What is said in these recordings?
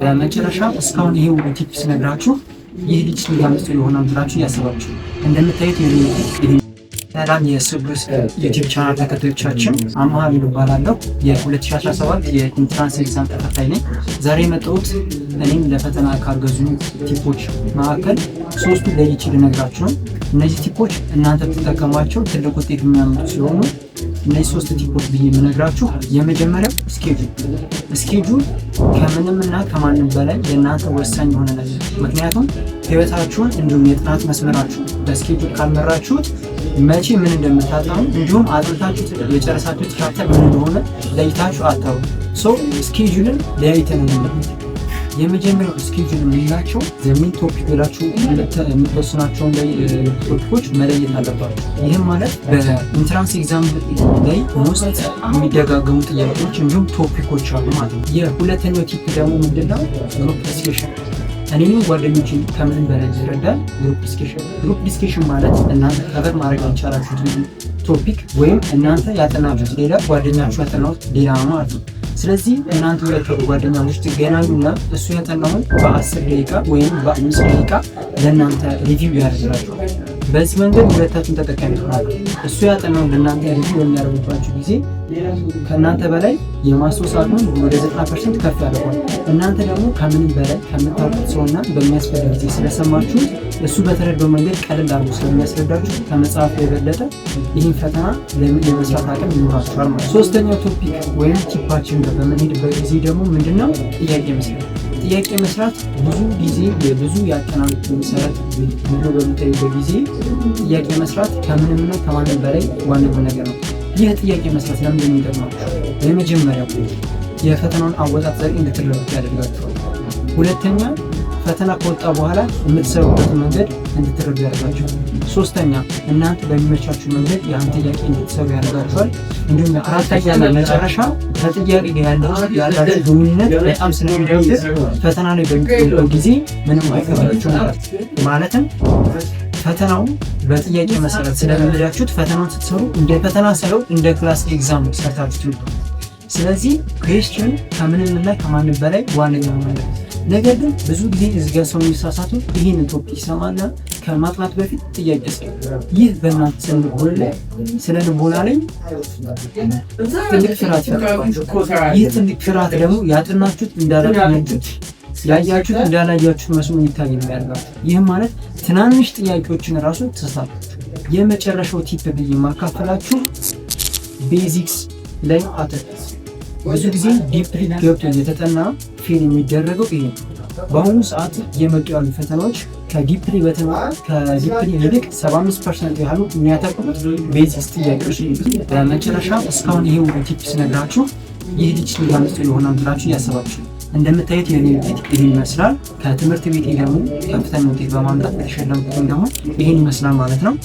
በመጨረሻ እስካሁን ይሄ ሁሉ ቲፕስ ነግራችሁ ይህ ልጅ ሊያመጡ ይሆናል ብላችሁ እያሰባችሁ እንደምታዩት ሰላም የሱብሩስ ዩቲዩብ ቻናል ተከታዮቻችን አማሃ ይባላለሁ። የ2017 የኢንትራንስ ኤግዛም ተፈታኝ ነኝ። ዛሬ የመጣሁት እኔም ለፈተና ካገዙ ቲፖች መካከል ሶስቱ ለይቼ ልነግራችሁ ነው። እነዚህ ቲፖች እናንተ ብትጠቀሟቸው ትልቅ ውጤት የሚያመጡ ሲሆኑ እነዚህ ሶስት ቲፖች ብዬ የምነግራችሁ የመጀመሪያው ስኬጁል ከምንም እና ከማንም በላይ የእናንተ ወሳኝ የሆነ ነገር። ምክንያቱም ህይወታችሁን እንዲሁም የጥናት መስመራችሁ በስኬጁል ካልመራችሁት መቼ ምን እንደምታጠኑ እንዲሁም አጥንታችሁ የጨረሳችሁት ቻፕተር ምን እንደሆነ ለይታችሁ አታውቁ። ስኬጁልን ለያይተን ነው። የመጀመሪያው ስኬጁል የምንላቸው ዘሚን ቶፒክ ብላችሁ የምትወስናቸውን ቶፒኮች መለየት አለባችሁ። ይህም ማለት በኢንትራንስ ኤግዛም ላይ ውስጥ የሚደጋገሙ ጥያቄዎች እንዲሁም ቶፒኮች አሉ ማለት ነው። የሁለተኛው ቲፕ ደግሞ ምንድነው? ግሩፕ ዲስከሽን። እኔንም ጓደኞችን ከምንም በላይ ይረዳል። ግሩፕ ዲስከሽን ማለት እናንተ ከበር ማድረግ ያልቻላችሁት ቶፒክ ወይም እናንተ ያጠናችሁት ሌላ ጓደኛችሁ ያጠናሁት ሌላ ማለት ነው። ስለዚህ እናንተ ሁለት ጓደኛሞች ትገናኙና እሱ ያጠናውን በ10 ደቂቃ ወይም በ5 ደቂቃ ለእናንተ ሪቪው ያደርጋችኋል። በዚህ መንገድ ሁለታችሁን ተጠቃሚ ይሆናሉ። እሱ ያጠናውን ለእናንተ ሪቪው የሚያደርጉባችሁ ጊዜ ከእናንተ በላይ የማስታወስ አቅሙን ወደ 90% ከፍ ያደርጓል። እናንተ ደግሞ ከምንም በላይ ከምታውቁት ሰውና በሚያስፈልግ ጊዜ ስለሰማችሁት እሱ በተረዳው መንገድ ቀለል አድርጎ ስለሚያስረዳችሁ ከመጽሐፉ የበለጠ ይህን ፈተና የመስራት አቅም ይኖራችኋል ማለት። ሶስተኛው ቶፒክ ወይም ቲፓችን በምንሄድበት ጊዜ ደግሞ ምንድነው? ጥያቄ መስራት ብዙ ጊዜ የብዙ ያጠናሉት መሰረት ቪዲዮ በምታዩበት ጊዜ ጥያቄ መስራት ከምንምና ከማንም በላይ ዋናው ነገር ነው። ይህ ጥያቄ መስራት ለምንድን ነው የሚጠቅማችሁ? የመጀመሪያው የፈተናውን አወጣጥ ዘዴ እንድትረዱ ያደርጋችኋል። ሁለተኛ ፈተና ከወጣ በኋላ የምትሰሩበት መንገድ እንድትረዱ ያደርጋችኋል። ሶስተኛ እናንተ በሚመቻችሁ መንገድ ያን ጥያቄ እንድትሰሩ ያደርጋችኋል። እንዲሁም አራተኛ መጨረሻ ከጥያቄ ጋር ያላችሁ ግንኙነት በጣም ስለሚደብር ፈተና ላይ በሚቀርበው ጊዜ ምንም አይከብዳችሁም ማለትም ፈተናው በጥያቄ መሰረት ስለለመዳችሁት ፈተናውን ስትሰሩ እንደ ፈተና ሳይሆን እንደ ክላስ ኤግዛም ሰርታችሁ ትሉ። ስለዚህ ኩዌስችን ከምንም እና ከማንም በላይ ዋነኛው ነገር። ነገር ግን ብዙ ጊዜ እዚጋ ሰው የሚሳሳቱ ይህንን ቶፒክ ይሰማና ከማጥናት በፊት ጥያቄ ይሰራል። ይህ በእናንተ ስነ ልቦና ላይ ትልቅ ፍርሃት ይፈጥራል። ይህ ትልቅ ፍርሃት ደግሞ ያጠናችሁት እንዳላጠናችሁት ያያችሁት እንዳላያችሁት መስሎ ይታይ ነው ያለው። ይህ ማለት ትናንሽ ጥያቄዎችን ራሱ ተሳታችሁ። የመጨረሻው ቲፕ ብዬ ማካፈላችሁ ቤዚክስ ላይ አተኩሩ። ብዙ ጊዜ ዲፕሊ ገብቶ የተጠና ፌል የሚደረገው ይሄ ነው። በአሁኑ ሰዓት የመጡ ያሉ ፈተናዎች ከዲፕሊ ይልቅ 75% ያህሉ የሚያተኩሩት ቤዚክስ ጥያቄዎች። በመጨረሻ እስካሁን ይሄ ሁሉ ቲፕስ ነግራችሁ ይህ ልጅ ሊያመጡ ይሆናል ብላችሁ እያሰባችሁ እንደምታዩት የኔ ውጤት ይህን ይመስላል። ከትምህርት ቤት ደግሞ ከፍተኛ ውጤት በማምጣት የተሸለምኩት ደግሞ ይህን ይመስላል ማለት ነው።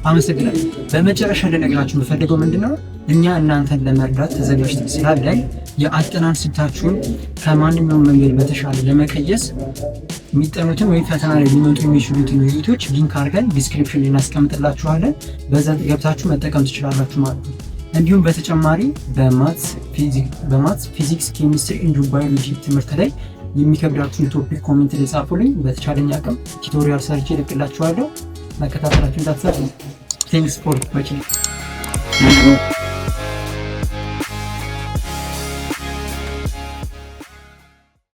አመሰግናለሁ። በመጨረሻ ልነግራችሁ የምፈልገው ምንድነው? እኛ እናንተን ለመርዳት ተዘጋጅተን ስላለን የአጠናን ስልታችሁን ከማንኛውም መንገድ በተሻለ ለመቀየስ የሚጠኑትን ወይም ፈተና ላይ ሊመጡ የሚችሉትን ውይይቶች ሊንክ አድርገን ዲስክሪፕሽን ላይ እናስቀምጥላችኋለን። በዛ ገብታችሁ መጠቀም ትችላላችሁ ማለት ነው። እንዲሁም በተጨማሪ በማትስ ፊዚክስ፣ ኬሚስትሪ እንዲሁም ባዮሎጂ ትምህርት ላይ የሚከብዳችሁን ቶፒክ ኮሜንት ላይ ጻፉልኝ። በተቻለኝ አቅም ቱቶሪያል ሰርቼ እልክላችኋለሁ። መከታተላችሁ እንዳትዘነጉ። ቴንክስ ፎር ዋቺንግ።